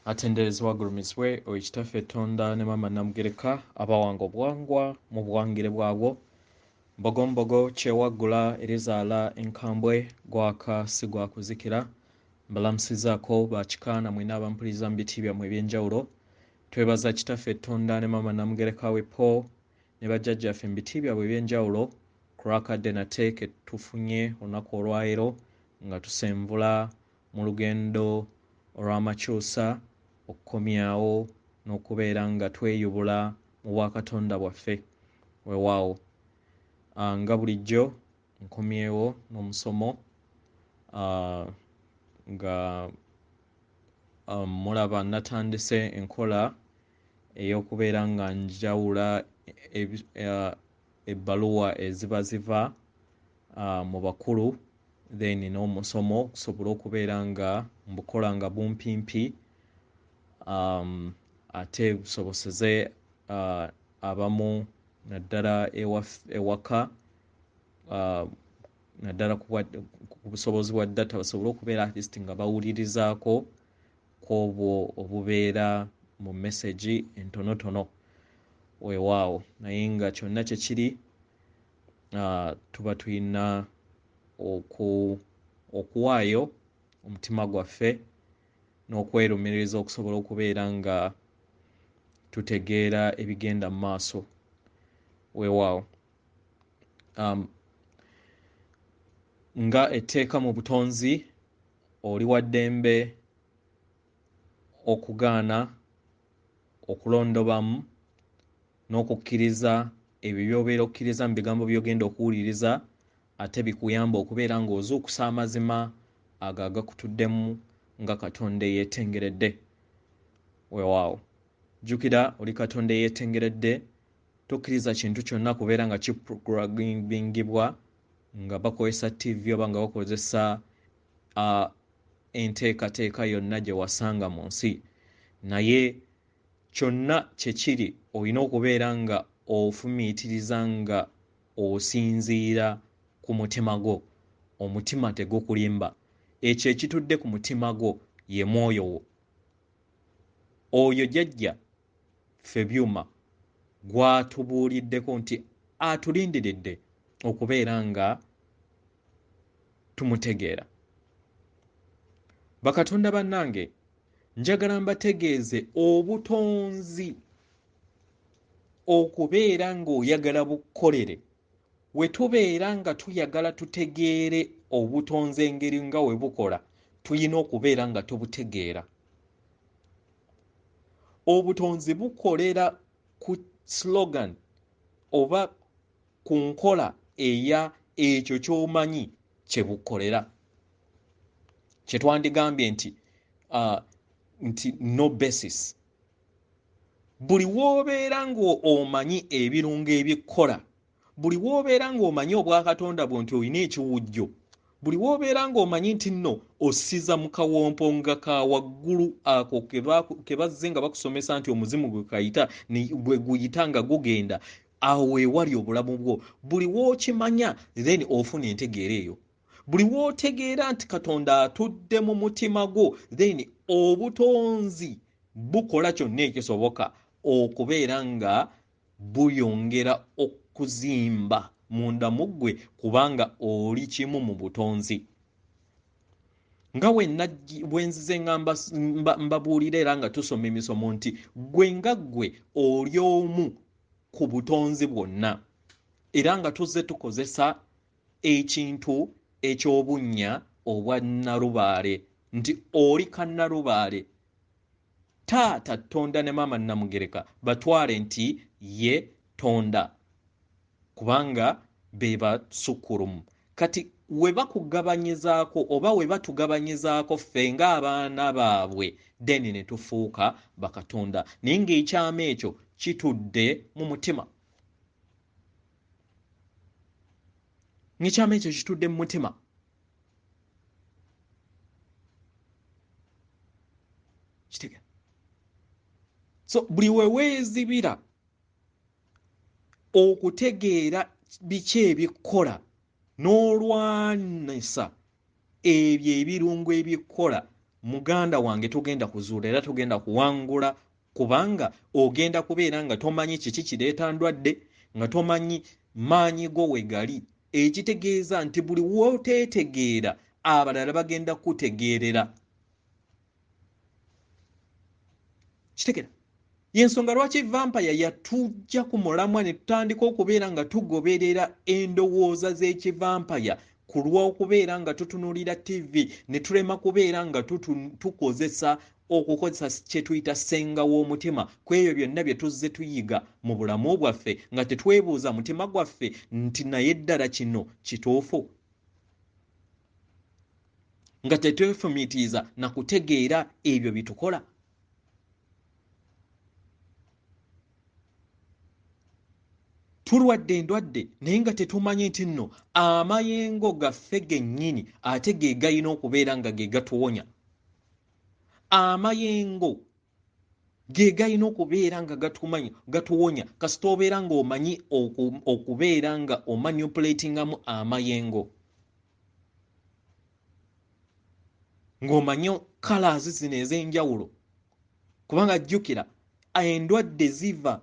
Atenderezebwa gulumisibwe Oweekitaffe Tonda ne Maama Namugereka abawanga obwangwa mu buwangire bwabwo mbogombogo kyewaggula erizaala enkambwe gwaka si gwakuzikira mbalamusizaako bakikaana mwina abampuliriza mu biti byammwe eby'enjawulo twebaza Kitaffe Tonda ne Maama Namugereka wepo ne bajjajjaffe mu biti byabwe eby'enjawulo ku lwakadde nate ke tufunye olunaku olwaleero nga tusenvula mu lugendo olw'amakyusa okukomyawo n'okubeera nga tweyubula mu bwakatonda bwaffe weewaawo. Nga bulijjo nkomyewo n'omusomo nga mulaba natandise enkola ey'okubeera nga njawula ebbaluwa eziba ziva mu bakulu then n'omusomo okusobola okubeera nga mbukola nga bumpimpi ate busoboseze abamu naddala ewaka naddala ku busobozi bwa data basobole okubeera at least nga bawulirizaako kw'obwo obubeera mu message entonotono weewaawo naye nga kyonna kye kiri tuba tulina okuwaayo omutima gwaffe n'okwerumiririza okusobola okubeera nga tutegeera ebigenda mu maaso weewaawo. Nga etteeka mu butonzi oli wa ddembe okugaana okulondobamu n'okukkiriza ebyo by'obeera okukkiriza mu bigambo by'ogenda okuwuliriza ate bikuyamba okubeera ng'ozuukusa amazima ago agakutuddemu nga Katonda eyeetengeredde weewaawo. Jjukira oli Katonda eyeetengeredde tokkiriza kintu kyonna kubeera nga kiprogrammingibwa nga bakozesa TV oba nga bakozesa enteekateeka yonna gye wasanga mu nsi, naye kyonna kye kiri olina okubeera nga ofumiitiriza nga osinziira ku mutima gwo. Omutima tegukulimba. Ekyo ekitudde ku mutima gwo ye mwoyo wo. Oyo jjajja ffe byuma gwatubuuliddeko nti atulindiridde okubeera nga tumutegeera. Bakatonda bannange, njagala mbategeeze obutonzi okubeera ng'oyagala bukkolere we tubeera nga tuyagala tutegeere obutonzi engeri nga we bukola tuyina okubeera nga tubutegeera. Obutonzi bukolera ku slogan oba ku nkola eya ekyo ky'omanyi kye bukolera, kye twandigambye nti no basis. Buli w'obeera ng'omanyi ebirungo ebikola, buli w'obeera ng'omanyi obwakatonda bwo nti olina ekiwujjo, buli w'obeera ng'omanyi nti nno ossiza mu kawompo nga ka waggulu ako ke bazze nga bakusomesa nti omuzimu gwe kayita bwe guyita nga gugenda awo weewali obulamu bwo. Buli w'okimanya then ofuna entegeera eyo. Buli w'otegeera nti Katonda atudde mu mutima gwo then obutonzi bukola kyonna ekisoboka okubeera nga buyongera okuzimba munda mu ggwe kubanga oli kimu mu butonzi. Nga bwenzize nga mbabuulira era nga tusoma emisomo nti gwe nga ggwe oli omu ku butonzi bwonna era nga tuzze tukozesa ekintu eky'obunnya obwa nalubaale nti oli kannalubaale. Taata Tonda ne Maama Namugereka batwale nti ye Tonda kubanga be basukkulumu. Kati we bakugabanyizaako oba we batugabanyizaako ffe ng'abaana baabwe then ne tufuuka bakatonda, naye ng'ekyama ekyo kitudde mu mutima. Ng'ekyama ekyo kitudde mu mutima. Kitegeera? So buli we weezibira okutegeera biki ebikola n'olwanisa ebyo ebirungo ebikola muganda wange tugenda kuzuula era tugenda kuwangula, kubanga ogenda kubeera nga tomanyi kiki kireeta ndwadde, nga tomanyi maanyi go we gali, ekitegeeza nti buli wooteetegeera abalala bagenda kutegeerera. Kitegera yensonga lwaki vampire yatujja ku mulamwa ne tutandika okubeera nga tugoberera endowooza z'ekivampire ku lw'okubeera nga tutunuulira TV ne tulema kubeera nga tukozesa kye tuyita ssenga w'omutima ku ebyo byonna bye tuzze tuyiga mu bulamu bwaffe, nga tetwebuuza mutima gwaffe nti naye ddala kino kituufu, nga tetwefumiitiiza na kutegeera ebyo bitukola. Tulwadde endwadde naye nga tetumanyi nti nno amayengo gaffe gennyini ate ge galina okubeera nga ge gatuwonya. Amayengo ge galina okubeera nga gatuwonya kasita obeera ng'omanyi okubeera nga omanipulatingamu amayengo, ng'omanyi colors zino ez'enjawulo, kubanga jjukira endwadde ziva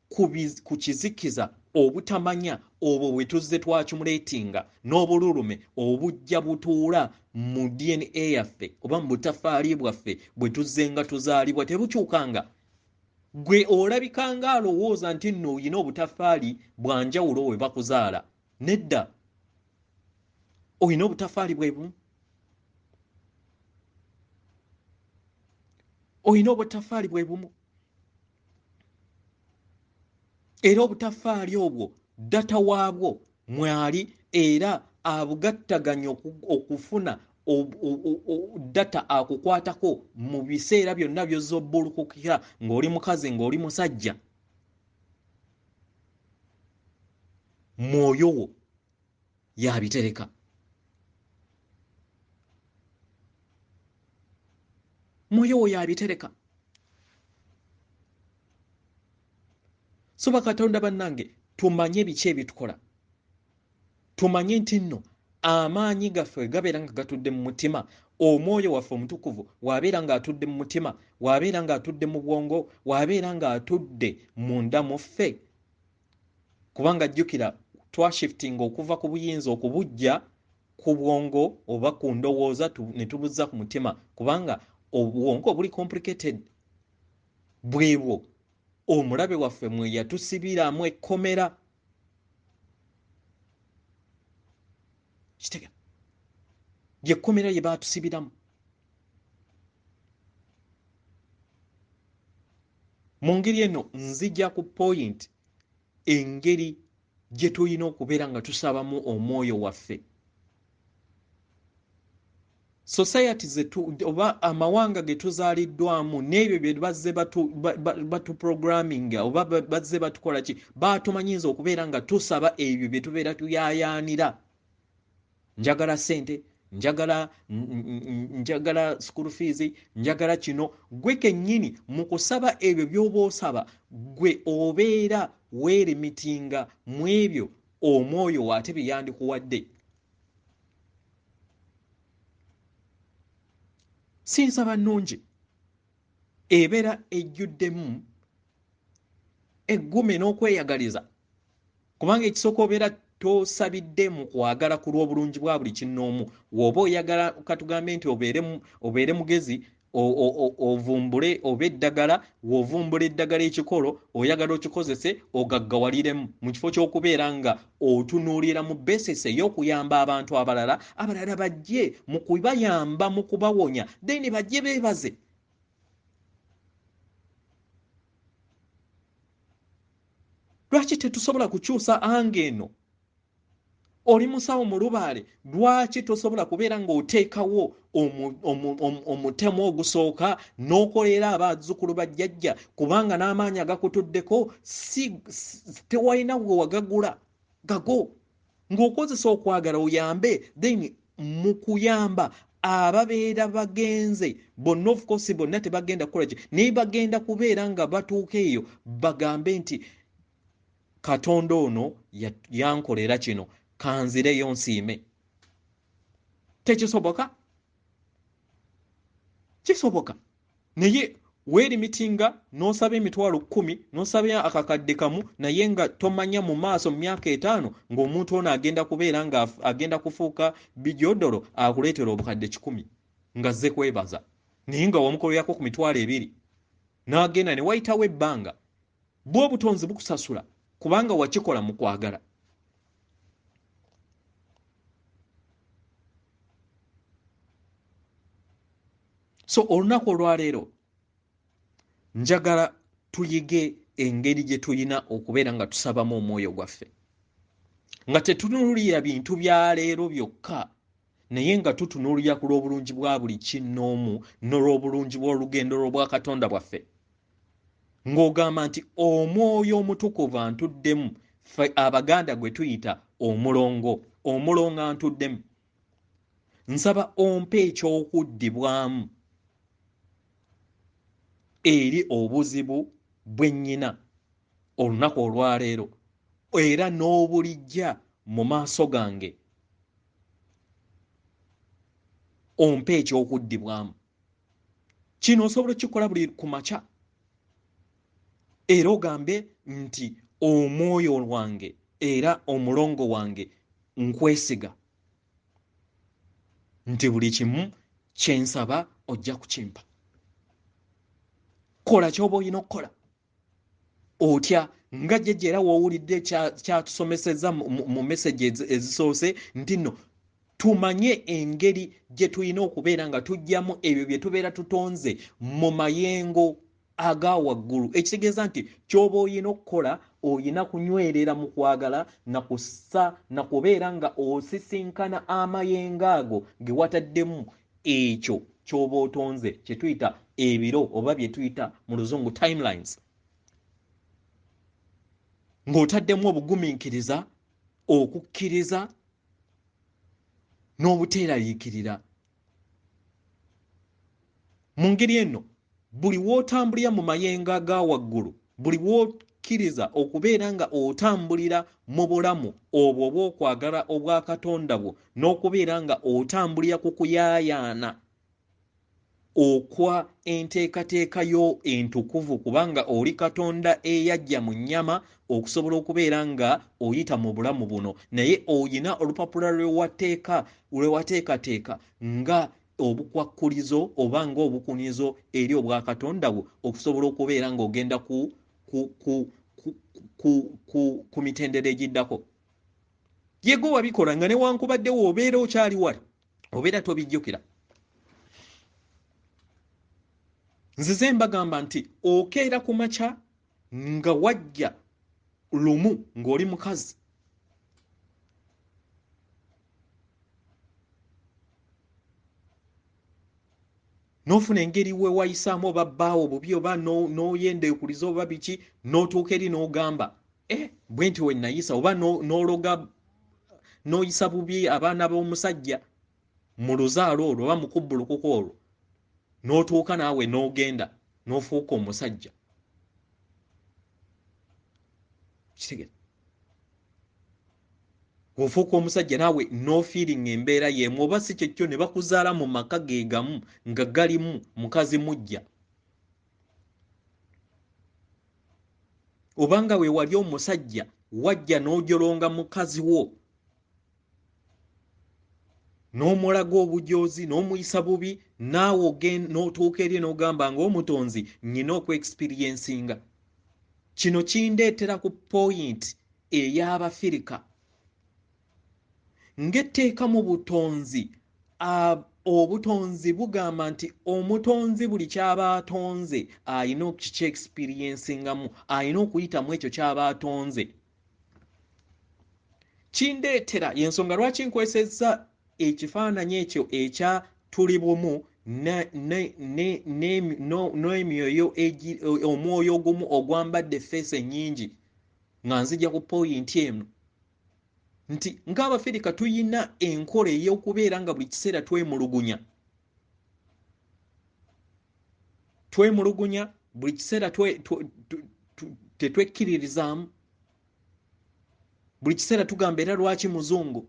ku kizikiza obutamanya obwo bwe tuzze twakimulatinga n'obululume obujja butuula mu DNA yaffe oba mu butafaali bwaffe bwe tuzze nga tuzaalibwa tebukyukanga. Gwe olabikanga alowooza nti nno oyina obutafaali bwa njawulo we bakuzaala. Nedda, oyina obutafaali bwe bumu. Oyina obutafaali bwe bumu. Era obutafaali obwo data waabwo mwali era abugattaganya okufuna data akukwatako mu biseera byonna by'ozza obbulukukira ng'oli mukazi ng'oli musajja. Mwoyo wo yabitereka. Mwoyo wo yabitereka. So bakatonda bannange tumanye biki ebitukola. Tumanye nti nno amaanyi gaffe gabeera nga gatudde mu mutima, omwoyo waffe omutukuvu wabeera nga atudde mu mutima, wabeera nga atudde mu bwongo, wabeera nga atudde munda mu ffe. Kubanga jjukira twashiftinga okuva ku buyinza okubujja ku bwongo oba ku ndowooza ne tubuzza ku mutima, kubanga obwongo buli complicated. Bwebwo omulabe waffe mwe yatusibiramu ekkomera. Kitega lyekkomera lye baatusibiramu. Mu ngeri eno nzija ku point engeri gye tulina okubeera nga tusabamu omwoyo waffe. Society zetu oba amawanga ge tuzaaliddwamu n'ebyo bye bazze batuprogramminga oba bazze batukola ki, baatumanyiza okubeera nga tusaba ebyo bye tubeera tuyaayaanira. Njagala ssente, njagala school fees, njagala kino. Gwe kennyini mu kusaba ebyo by'oba osaba, gwe obeera weerimitinga mu ebyo omwoyo ate bye yandikuwadde. Si nsaba nnungi ebeera ejjuddemu eggume n'okweyagaliza, kubanga ekisooka obeera tosabidde mu kwagala ku lw'obulungi bwa buli kinnoomu. W'oba oyagala katugambe nti obeere mugezi ovumbule oba eddagala, w'ovumbula eddagala ekikolo oyagala okikozese ogaggawaliremu mu kifo ky'okubeera nga otunuulira mu besisi ey'okuyamba abantu abalala bajje mu kubayamba mu kubawonya then bajje beebaze. Lwaki tetusobola kukyusa ange eno? Oli musawo mu lubaale, lwaki tosobola kubeera ng'oteekawo omutemu ogusooka n'okolera abazzukulu bajjajja, kubanga n'amaanyi agakutuddeko tewalina gwe wagagula gago, ng'okozesa okwagala oyambe, then mu kuyamba ababeera bagenze bonna, of course bonna tebagenda kukola ki, naye bagenda kubeera nga batuuka eyo bagambe nti Katonda ono yankolera kino, kanzireyo nsiime. Tekisoboka. kisoboka naye weerimitinga n'osaba emitwalo 10 n'osaba akakadde kamu naye nga tomanya mu maaso mu myaka 5 ng'omuntu ono agenda kubeera nga agenda kufuuka bijodolo akuleetera obukadde 100 nga zze kwebaza naye nga wamukolerako ku mitwalo 2 n'agenda ne wayitawo ebbanga bw'obutonzi bukusasula kubanga wakikola mu kwagala. So olunaku olwaleero njagala tuyige engeri gye tulina okubeera nga tusabamu omwoyo gwaffe nga tetunuulira bintu bya leero byokka naye nga tutunuulira ku lw'obulungi bwa buli kinnoomu n'olw'obulungi bw'olugendo lw'obwa Katonda bwaffe ng'ogamba nti omwoyo omutukuvu antuddemu ffe Abaganda gwe tuyita omulongo antuddemu. Nsaba ompe ekyokuddibwamu eri obuzibu bwe nnyina olunaku olwaleero era n'obulijja mu maaso gange ompe ekyokuddibwamu. Kino osobola okukikola buli ku makya era ogambe nti omwoyo wange era omulongo wange nkwesiga nti buli kimu kye nsaba ojja kukimpa. Kola ky'oba olina okukola otya nga jjejja era w'owulidde kyatusomesezza mu message ezisoose nti nno tumanye engeri gye tulina okubeera nga tujjamu ebyo bye tubeera tutonze mu mayengo aga waggulu. Ekitegeeza nti ky'oba olina okukola olina kunywerera mu kwagala na kussa na kubeera nga osisinkana amayengo ago ge wataddemu ekyo ky'oba otonze kye tuyita ebiro oba bye tuyita mu luzungu timelines, ng'otaddemu obugumiikiriza, okukkiriza n'obuteeraliikirira. Mu ngeri eno buli w'otambulira mu mayengo aga waggulu, buli w'okkiriza okubeera nga otambulira mu bulamu obwo obw'okwagala obwa Katonda bwo n'okubeera nga otambulira ku kuyaayaana okwa enteekateeka yo entukuvu kubanga oli Katonda eyajja mu nnyama okusobola okubeera nga oyita mu bulamu buno naye oyina olupapula lwewateekateeka nga obukwakkulizo oba nga obukunizo eri obwa Katonda bwo okusobola okubeera ng'ogenda ku mitendera egiddako. Yego wabikola nga newankubadde w'obeera okyali wali obeera tobijjukira. Nzize mbagamba nti okeera ku makya nga wajja lumu ng'oli mukazi n'ofuna engeri we wayisaamu oba bbaawo bubi oba n'oyendeekuliza oba biki n'otuuka eri n'ogamba bwe nti we nayisa oba n'ologa n'oyisa bubi abaana b'omusajja mu luzaalo olwo oba mu kubbulukuko olwo n'otuuka naawe n'ogenda n'ofuuka omusajja. Kitegere ofuuka omusajja naawe n'ofiiringa embeera y'emu oba si kyekyo ne bakuzaala mu maka ge gamu nga galimu mukazi mujja obanga we wali omusajja wajja n'ojolonga mukazi wo n'omulaga obujoozi n'omuyisa bubi naawe n'otuuka eri n'ogamba ng'omutonzi nnyina okweexperiencinga. Kino kindeetera ku point ey'Abafirika ng'etteeka mu butonzi. Obutonzi bugamba nti omutonzi buli ky'aba atonze alina okukyeexperiencingamu, alina okuyitamu ekyo ky'aba atonze. Kindeetera y'ensonga lwaki nkwesezza ekifaananyi ekyo ekya tuli bumu n'emyoyo omwoyo ogumu ogwambadde effeesi ennyingi nga nzija ku poyinti eno nti ng'Abafirika tuyina enkola ey'okubeera nga buli kiseera twemulugunya buli kiseera tetwekkiririzaamu, buli kiseera tugamba era lwaki muzungu,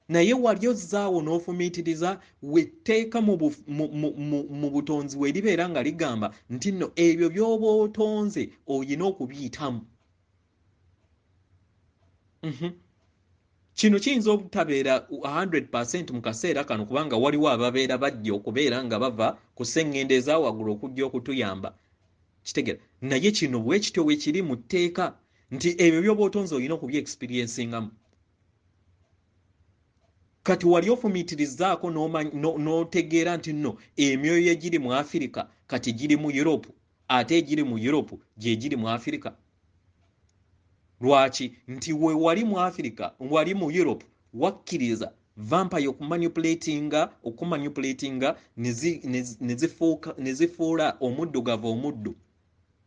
naye wali ozzaawo n'ofumiitiriza wetteeka mu butonzi we libeera nga ligamba nti nno ebyo by'oba otonze oyina okubiyitamu. Kino kiyinza obutabeera 100% mu kaseera kano kubanga waliwo ababeera bajja okubeera nga bava ku sseŋŋendo ezawaggulu okujja okutuyamba. Kitegeera, naye kino bwe kityo we kiri mu tteeka nti ebyo by'oba otonze olina okubyexperiencingamu. Kati wali ofumiitirizaako n'otegeera nti nno emyoyo egiri mu Afirika kati giri mu Europe, ate egiri mu Europe gye giri mu Afirika. Lwaki? Nti we wali mu Afirika, wali mu Europe, wakkiriza vampire okumaniplatinga ne zifuula omuddugavu omuddu.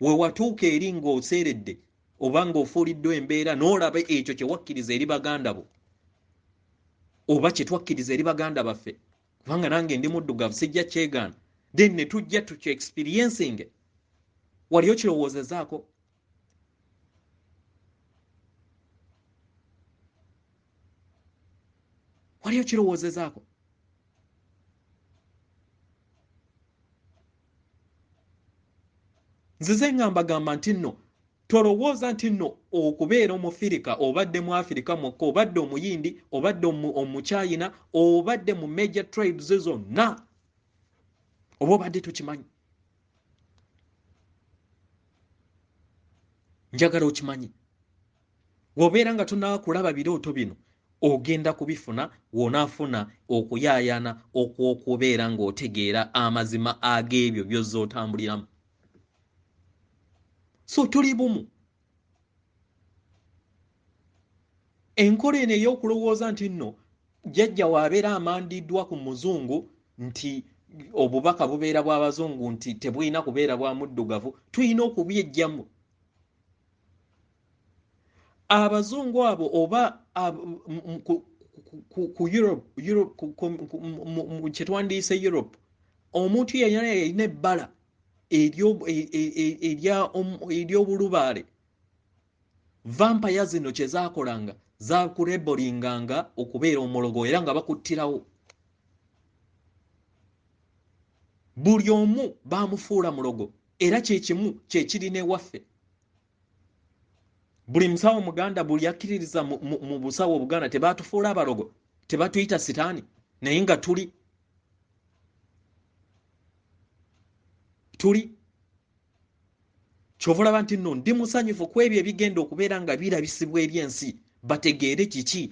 We watuuka eri ng'oseeredde oba ng'ofuuliddwa embeera n'olaba ekyo kye wakkiriza eri baganda bo oba kye twakkiriza eri baganda baffe, kubanga nange ndi muddugavu sijja kyegaana, then ne tujja experiencing. Wali okirowoozezaako? Wali okirowoozezaako? Nzize nga mbagamba nti nno tolowooza nti nno okubeera Omufirika obadde mu Afirika mwokka obadde Omuyindi obadde Omuchina obadde mu major tribes zonna oba obadde tukimanyi. Njagala okimanyi. Wobeera nga tonakulaba birooto bino ogenda kubifuna w'onaafuna okuyaayana okw'okubeera ng'otegeera amazima ag'ebyo by'ozza otambuliramu. So tuli bumu. Enkola eno ey'okulowooza nti nno jjajja waabeera amandiddwa ku muzungu nti obubaka bubeera bw'abazungu nti tebulina kubeera bwa muddugavu, tulina okubyejjamu. Abazungu abo oba ku Europe kye twandiise Europe, omuntu yenna yalina ebbala ery'obulubaale. Vampire zino kye zaakolanga zaakulebolinganga okubeera omulogo era nga bakuttirawo. Buli omu baamufuula mulogo era kye kimu kye kiri n'ewaffe. Buli musawo Muganda buli akkiririza mu busawo Buganda tebaatufuula abalogo, tebatuyita sitaani, naye nga tuli kyova olaba nti nno ndi musanyufu ku ebyo ebigenda okubeera nga birabisibwa eri ensi bategeere kiki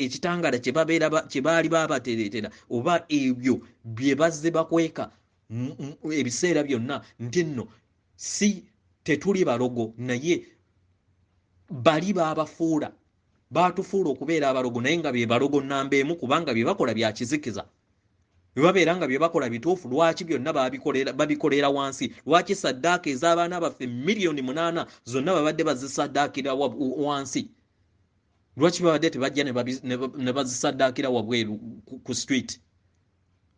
ekitangaala kye baali babatereetera oba ebyo bye bazze bakweka ebiseera byonna nti nno si tetuli balogo naye bali baabafuula, baatufuula okubeera abalogo naye nga bye balogo nnamba emu kubanga bye bakola bya kizikiza. Bwe babeera nga bye bakola bituufu, lwaki byonna babikolera wansi? Lwaki saddaaka ez'abaana baffe 8,000,000 zonna babadde bazisaddaakira wansi? Lwaki babadde tebajja ne bazisaddaakira wabweru ku street?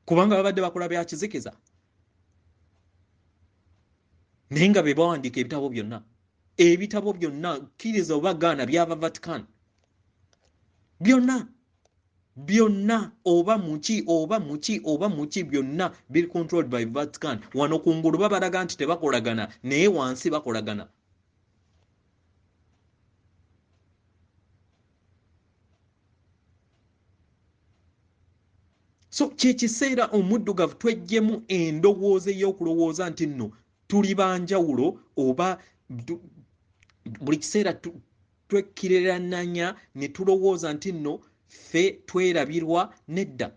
Kubanga babadde bakola bya kizikiza. Naye nga be bawandiika ebitabo byonna kkiriza oba gaana byava Vatican. Byonna oba muki byonna biri controlled by Vatican. Wano kungulu babalaga nti tebakolagana naye wansi bakolagana. So kyekiseera omuddugavu twejjemu endowooza ey'okulowooza nti nno tuli banjawulo oba buli kiseera twekkirirananya ne tulowooza nti nno ffe twerabirwa. Nedda.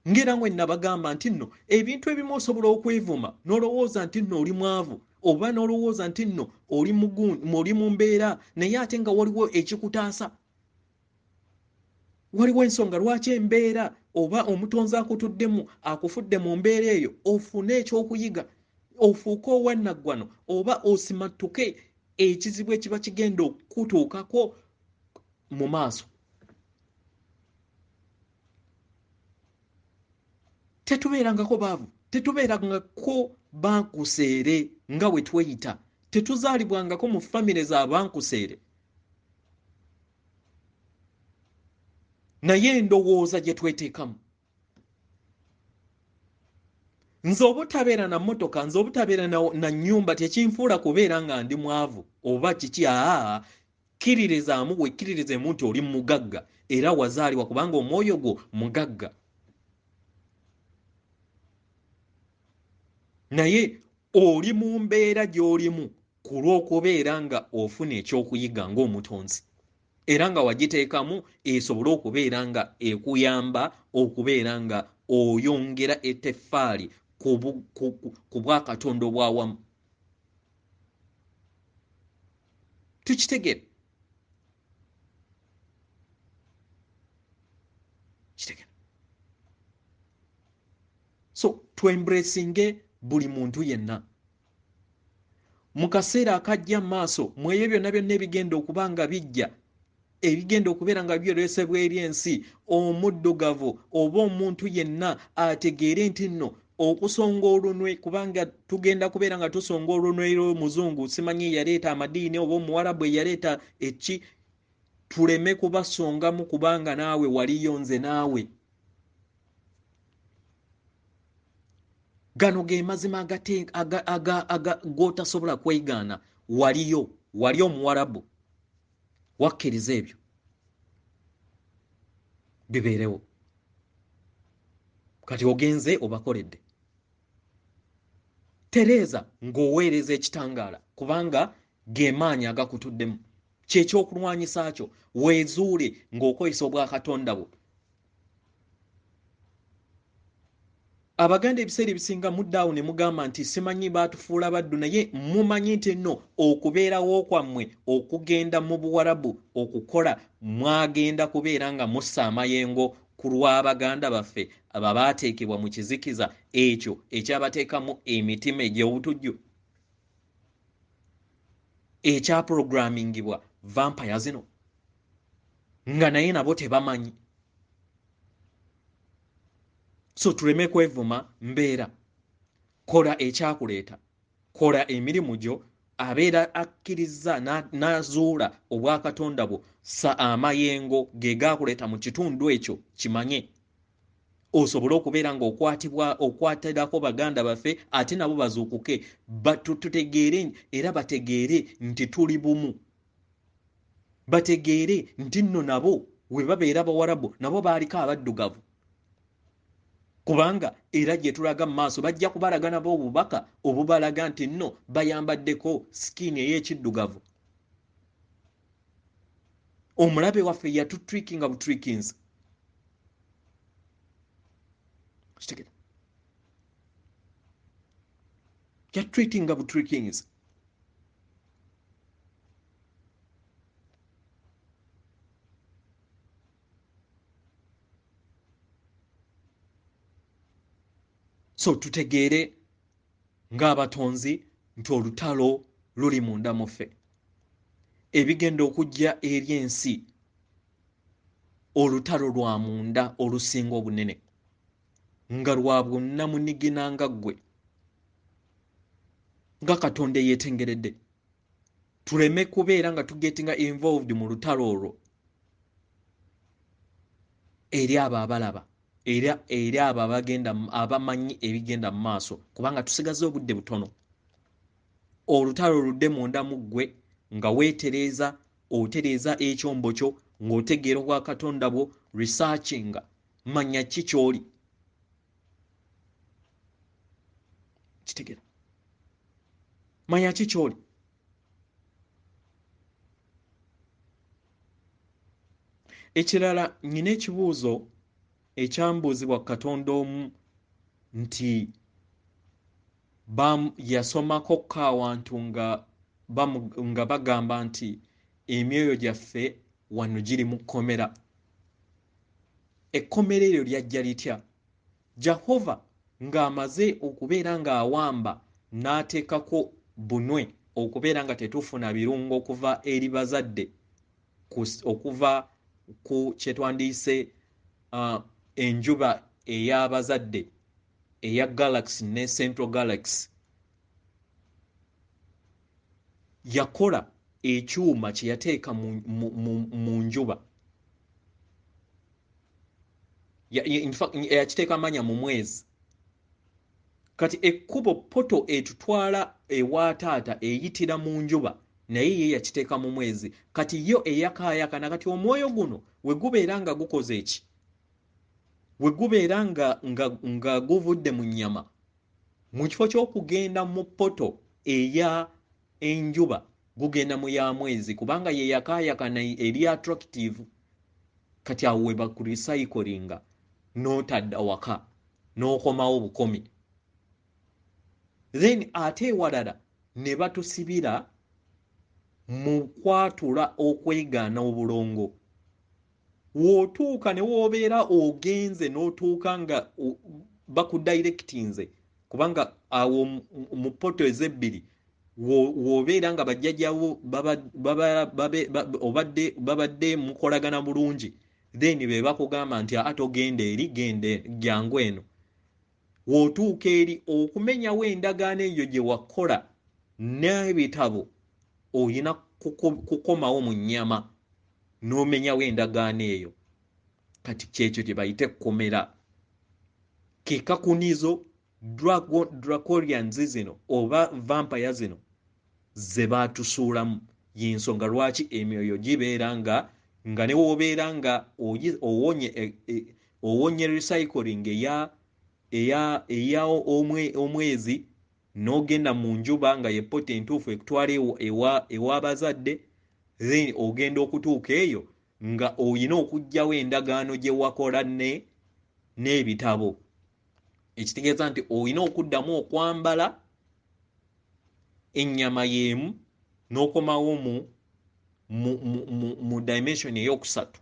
Ngera ngwe nabagamba nti nno ebintu ebimu osobola okwevuma n'olowooza nti nno oli mwavu oba n'olowooza nti nno oli mu mbeera naye ate nga waliwo ekikutaasa. Waliwo ensonga lwaki embeera oba omutonzi akutuddemu akufudde mu mbeera eyo ofune ekyokuyiga, ofuuke owannaggwano oba osimattuke ekizibu ekiba kigenda okutuukako mu maaso. Tetubeerangako baavu, tetubeerangako bankuseere nga bwe tweyita, tetuzaalibwangako mu famire za bankuseere. naye endowooza gye tweteekamu. Nze obutabeera na mmotoka, nze obutabeera na nnyumba tekinfuula kubeera nga ndi mwavu oba kiki. Kkiririzaamu wekkiririzemu nti oli mugagga era wazaalibwa kubanga omwoyo gwo mugagga. Naye oli mu mbeera gy'olimu ku lw'okubeera nga ofuna ekyokuyiga ng'omutonzi era nga wagiteekamu esobole okubeera nga ekuyamba okubeera nga oyongera etteffaali ku bwakatonda obwawamu. Tukitegere. So twembracinge buli muntu yenna. Mu kaseera akajja mu maaso mu ebyo byonna byonna ebigenda okuba nga bijja, ebigenda okubeera nga byolesebwa eri ensi, omuddugavu oba omuntu yenna ategeere nti nno okusonga olunwe, kubanga tugenda kubeera nga tusonga olunwe lw'omuzungu, simanyi yaleeta amadiini oba omuwarabu eyaleeta eki, tuleme kubasongamu kubanga naawe waliyo nze naawe. Gano ge mazima g'otasobola kwegaana. Wali omuwarabu, wakkiriza ebyo bibeerewo. Kati ogenze obakoledde. Tereeza ng'oweereza ekitangaala kubanga ge maanyi agakutuddemu. Kyekyokulwanyisa kyo, weezuule ng'okozesa obwakatonda bwo. Abaganda ebiseera ebisinga muddaawo ne mugamba nti simanyi baatufuula baddu, naye mumanyi nti nno okubeerawo kwammwe okugenda mu Buwarabu okukola, mwagenda kubeera nga mussa amayengo ku lw'Abaganda baffe ababaateekebwa mu kizikiza ekyo ekyabateekamu emitima egy'obutujju, ekyaprogrammingibwa vampire zino, nga naye nabo tebamanyi. So tuleme kwevuma mbeera. Kola ekyakuleeta, kola emirimu gyo, abeera akkiriza n'azuula obwakatonda bwo, sa amayengo ge gaakuleeta mu kitundu ekyo kimanye, osobole okubeera ng'okwatirako baganda baffe ate nabo bazuukuke, tutegeere era bategeere nti tuli bumu. Bategeere nti nno nabo we babeera Bawarabu nabo baaliko abaddugavu. Kubanga era gye tulaga mu maaso bajja kubalaga nabo obubaka obubalaga nti nno bayambaddeko sikiini ey'ekiddugavu. Omulabe waffe yatutwikinga butwikinzi. Yatutwikinga butwikinzi. So tutegeere ng'abatonzi nti olutalo luli munda mu ffe. Ebigenda okujja eri ensi, olutalo lwa munda olusinga obunene, nga lwa bunnamunigina nga ggwe, nga Katonda eyeetengeredde. Tuleme kubeera nga tugetinga involved mu lutalo olwo eri abo abalaba, eri abo abamanyi ebigenda mu maaso, kubanga tusigaze obudde butono. Olutalo oludde munda mu ggwe nga weetereeza, otereeza ekyombo kyo ng'otegeera obwa Katonda bwo, researchinga, manya ki ky'oli. Kitegeera. Manya ki ky'oli. Ekirala, nnyina ekibuuzo ekyambuuzibwa Katonda omu nti yasomako ko awantu nga bagamba nti emyoyo gyaffe wano giri mu kkomera. Ekkomera eryo lyajja litya? Jehova ng'amaze okubeera ng'awamba n'ateekako bunwe okubeera nga tetufuna birungo okuva eri bazadde, okuva ku kye twandiyise enjuba ey'abazadde eya galaxy ne central galaxy. Yakola ekyuma kye yateeka mu njuba in fact yakiteeka amanya mu mwezi kati ekkubo poto etutwala ewa taata eyitira mu njuba naye ye yakiteeka mu mwezi kati yo eyakaayakana kati omwoyo guno we gubeera nga gukoze eki we gubeera nga guvudde mu nnyama mu kifo ky'okugenda mu poto eya enjuba gugenda mu ya mwezi kubanga ye yakaayakana eri attractive kati awo we bakurecyclinga n'otadda waka n'okomawo bukomi then ate ewalala ne batusibira mu kwatula okwegaana obulongo w'otuuka ne w'obeera ogenze n'otuuka nga bakudirectinze kubanga awo mu poto ezebbiri w'obeera nga bajjajjawo babadde mukolagana bulungi then be bakugamba nti atogenda eri gende jangu eno w'otuuka eri okumenyawo endagaano eyo gye wakola n'ebitabo oyina kukomawo mu nnyama n'omenyawo endagaano eyo kati kyekyo gye bayita ekkomera kekakunizo dracolians zino oba vampire zino ze baatusuulamu y'ensonga lwaki emyoyo gibeera nga ne w'obeera nga owonye recycling eya omwezi n'ogenda mu njuba nga ye poto entuufu ekutwala ew'abazadde then ogenda okutuuka eyo nga oyina okuggyawo endagaano gye wakola n'ebitabo ekitegeeza nti oyina okuddamu okwambala ennyama y'emu n'okomawo mu dimension eyokusatu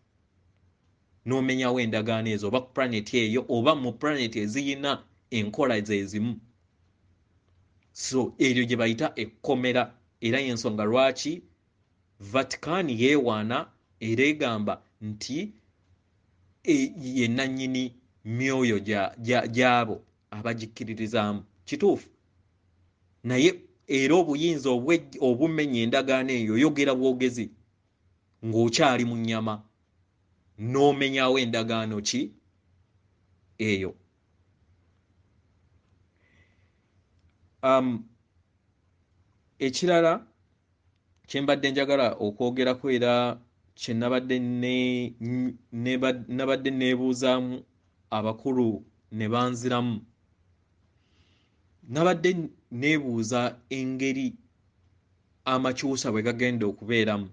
n'omenyawo endagaano ezo oba ku planet eyo oba mu planet eziyina enkola zezimu so eryo gye bayita ekkomera era y'ensonga lwaki Vatican yeewaana era egamba nti ye nannyini myoyo gy'abo abagikkiririzaamu kituufu naye era obuyinza obumenya endagaano eyo oyogera bwogezi ng'okyali mu nnyama n'omenyawo endagaano ki eyo ekirala kyembadde njagala okwogerako era kye nabadde neebuuzaamu abakulu ne banziramu nabadde neebuuza engeri amakyusa bwe gagenda okubeeramu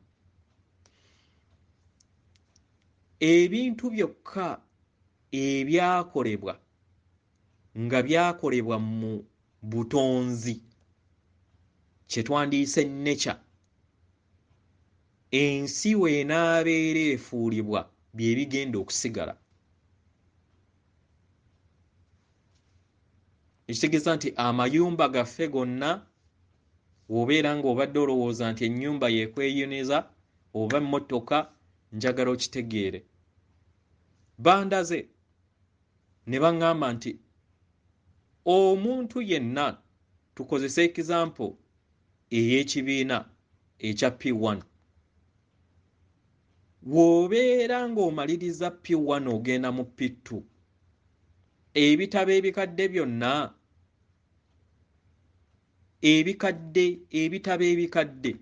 ebintu byokka ebyakolebwa nga byakolebwa mu butonzi kye twandiyise nature ensi weenaabeera efuulibwa bye bigenda okusigala ekitegeeza nti amayumba gaffe gonna w'obeera ng'obadde olowooza nti ennyumba yeekweyuniza oba emmotoka njagala okitegeere bandaze ne baŋŋamba nti omuntu yenna tukozese example ey'ekibiina ekya P1 w'obeera ng'omaliriza P1 ogenda mu P2 ebitabo ebikadde byonna ebitabo ebikadde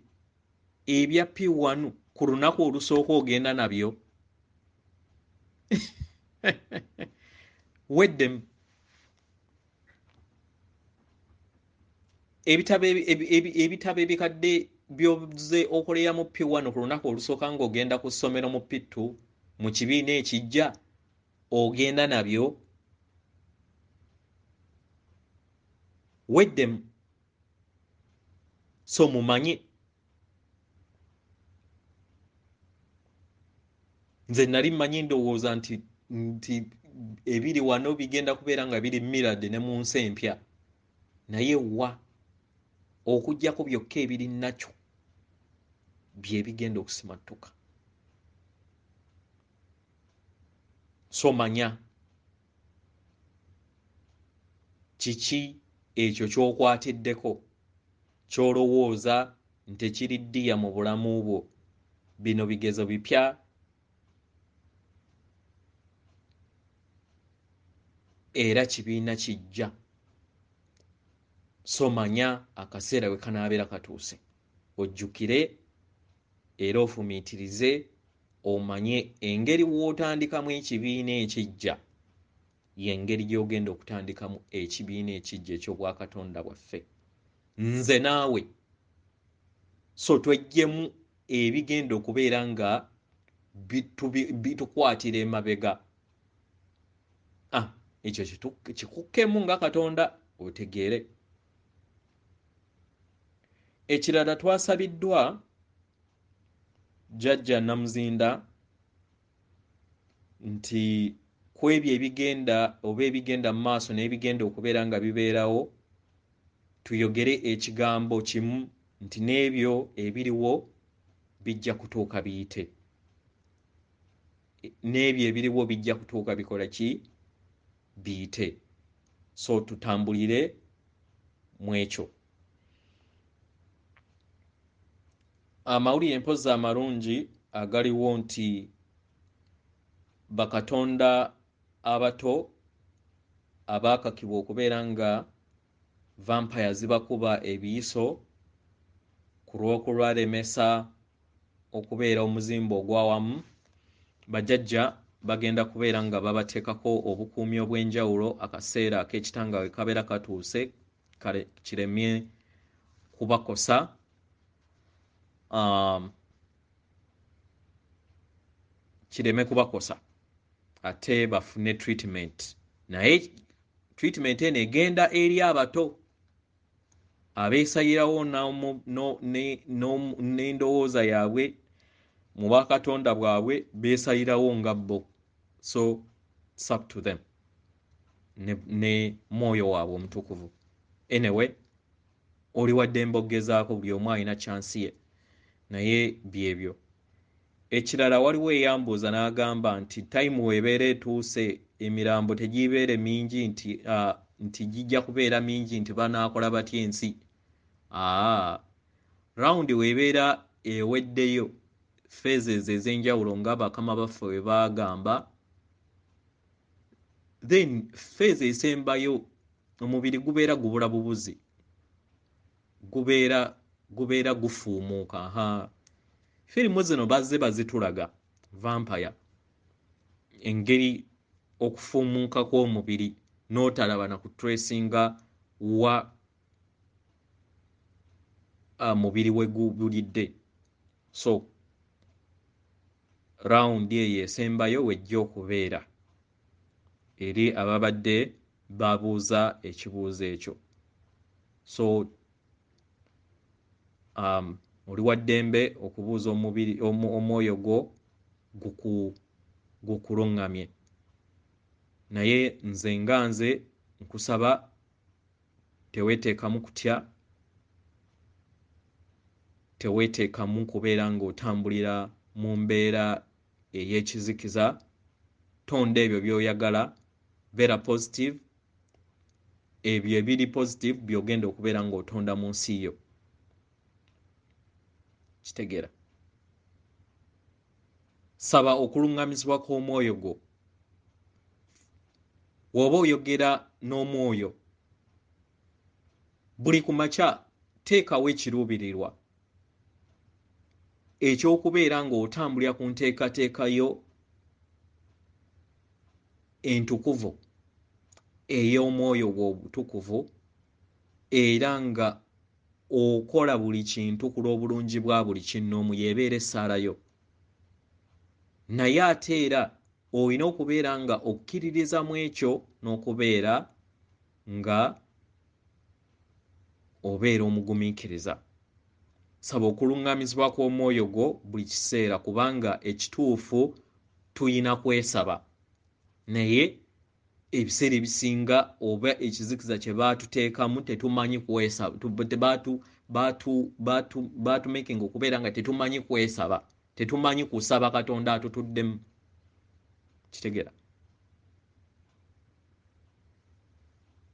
ebya P1 ku lunaku olusooka ogenda nabyo weddemu ebitabo ebikadde by'oze okoleramu P1 ku lunaku olusooka ng'ogenda ku ssomero mu P2 mu kibiina ekijja ogenda nabyo weddemu so mumanye nze nali mmanyi ndowooza nti ebiri wano bigenda kubeera nga biri mirade ne mu nsi empya naye wa okuggyako byokka ebiri nakyo bye bigenda okusimattuka so manya kiki ekyo ky'okwatiddeko ky'olowooza nti kiri ddiya mu bulamu bwo bino bigezo bipya era kibiina kijja. So manya akaseera we kanaabeera katuuse, ojjukire era ofumiitirize, omanye engeri w'otandikamu ekibiina ekijja y'engeri gy'ogenda okutandikamu ekibiina ekijja eky'obwakatonda bwaffe, nze naawe. So tweggyemu ebigenda okubeera nga bitukwatira emabega. Ekyo kikukkemu nga Katonda otegeere. Ekirala twasabiddwa Jjajja Namuzinda nti ku ebyo ebigenda mu maaso n'ebigenda okubeera nga bibeerawo, tuyogere ekigambo kimu nti n'ebyo ebiriwo bijja kutuuka biyite. N'ebyo ebiriwo bijja kutuuka bikola ki? Biyite. So tutambulire mu ekyo. Amawulire mpozi amalungi agaliwo nti bakatonda abato abaakakibwa okubeera nga vampire zibakuba ebiyiso ku lw'okulwalemesa okubeera omuzimba ogwawamu, bajjajja bagenda kubeera nga babateekako obukuumi obw'enjawulo akaseera ak'ekitangawe kabeera katuuse, kale kiremye kubakosa. Kireme kubakosa ate bafune treatment, naye treatment eno egenda eri abato abeesayirawo n'endowooza yaabwe mu bwakatonda bwabwe, beesayirawo nga bo. So it's up to them ne mwoyo waabwe omutukuvu. Anyway, oli waddembe okugezaako, buli omu alina chansi ye, naye byebyo. Ekirala waliwo eyambuuza n'agamba nti time weebeera etuuse emirambo tegibeere mingi nti gijja kubeera mingi nti banaakola batya ensi. Rawundi weebeera eweddeyo phases ez'enjawulo nga bakama baffe bwe baagamba, then phase esembayo omubiri gubeera gubula bubuzi, gubeera gufuumuuka. Firimu zino bazze bazitulaga vampire, engeri okufuumuuka kw'omubiri n'otalaba na kutresinga wa mubiri we gubulidde. So rawundi eyo esembayo wejja okubeera eri ababadde babuuza ekibuuzo ekyo. So oli waddembe okubuuza omubiri omwoyo gwo gukuluŋŋamye, naye nze nga nze nkusaba teweeteekamu kutya, teweeteekamu kubeera ng'otambulira mu mbeera ey'ekizikiza. Tonda ebyo by'oyagala, beera positive. Ebyo ebiri positive by'ogenda okubeera ng'otonda mu nsi yo. Kitegeera? Saba okuluŋŋamizibwa kw'omwoyo gwo. Bw'oba oyogera n'omwoyo, buli ku makya teekawo ekiruubirirwa eky'okubeera ng'otambulira ku nteekateeka yo entukuvu ey'omwoyo gwo obutukuvu, era nga okola buli kintu ku lw'obulungi bwa buli kinnoomu y'ebeera essaala yo. Naye ate era olina okubeera nga okkiririza mu ekyo n'okubeera nga obeera omugumiikiriza. Saba okuluŋŋamizibwa kw'omwoyo gwo buli kiseera, kubanga ekituufu tuyina kwesaba, naye ebiseera ebisinga oba ekizikiza kye baatuteekamu tetumanyi kwesaba, baatumakinga okubeera nga tetumanyi kwesaba, tetumanyi kusaba Katonda atutuddemu. Kitegeera?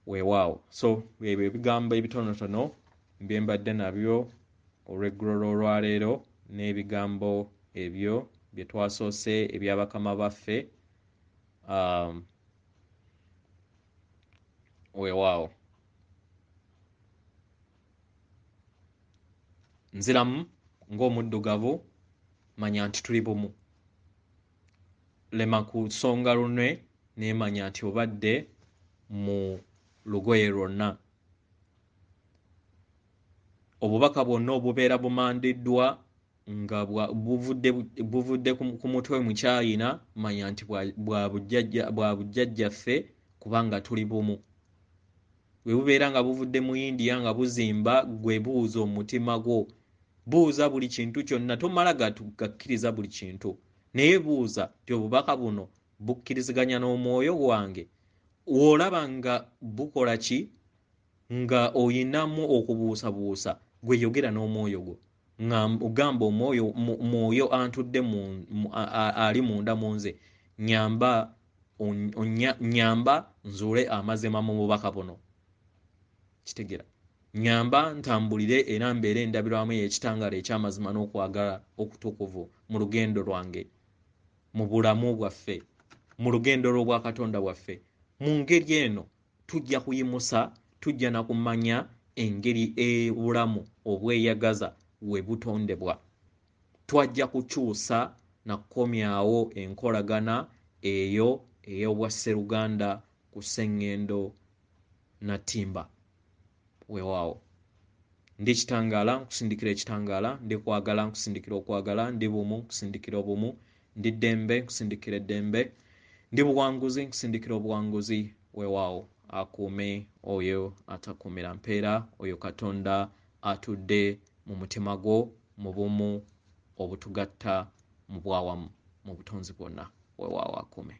Weewaawo. So ebyo ebigambo ebitonotono bye mbadde nabyo olw'eggulo lw'olwaleero, n'ebigambo ebyo bye twasoose eby'abakama baffe. weewaawo nziramu ng'omuddugavu manya nti tuli bumu lema kusonga lunwe neemanya nti obadde mu lugoye lwonna obubaka bwonna obubeera bumandiddwa nga buvudde ku mutwe mukyayina manya nti bwa bujjajjaffe kubanga tuli bumu bwe bubeera nga buvudde mu India nga buzimba gwe buuza omutima gwo buuza buli kintu kyonna tomala gakkiriza buli kintu naye buuza ti obubaka buno bukkiriziganya n'omwoyo gwange olaba nga bukola ki nga oyinamu okubuusabuusa gwe yogera n'omwoyo gwo ogamba omwoyo antudde ali munda mu nze nyamba nzuule amazima mu bubaka buno kitegera nyamba ntambulire era mbeere endabirwamu y'ekitangaala eky'amazima n'okwagala okutukuvu mu lugendo lwange mu bulamu bwaffe mu lugendo lw'obwa Katonda bwaffe mu ngeri eno tujja kuyimusa tujja na kumanya engeri obulamu obweyagaza we butondebwa twajja kukyusa na kukomyawo enkolagana eyo ey'obwasseruganda ku sseŋŋendo na ttimba weewaawo ndi kitangaala nkusindikira ekitangaala ndi kwagala nkusindikira okwagala ndi bumu nkusindikira obumu ndi ddembe nkusindikira eddembe ndi buwanguzi nkusindikira obuwanguzi weewaawo akuume oyo atakuumira mpeera oyo Katonda atudde mu mutima gwo mu bumu obutugatta mu bwawamu mu butonzi bwonna weewaawo akuume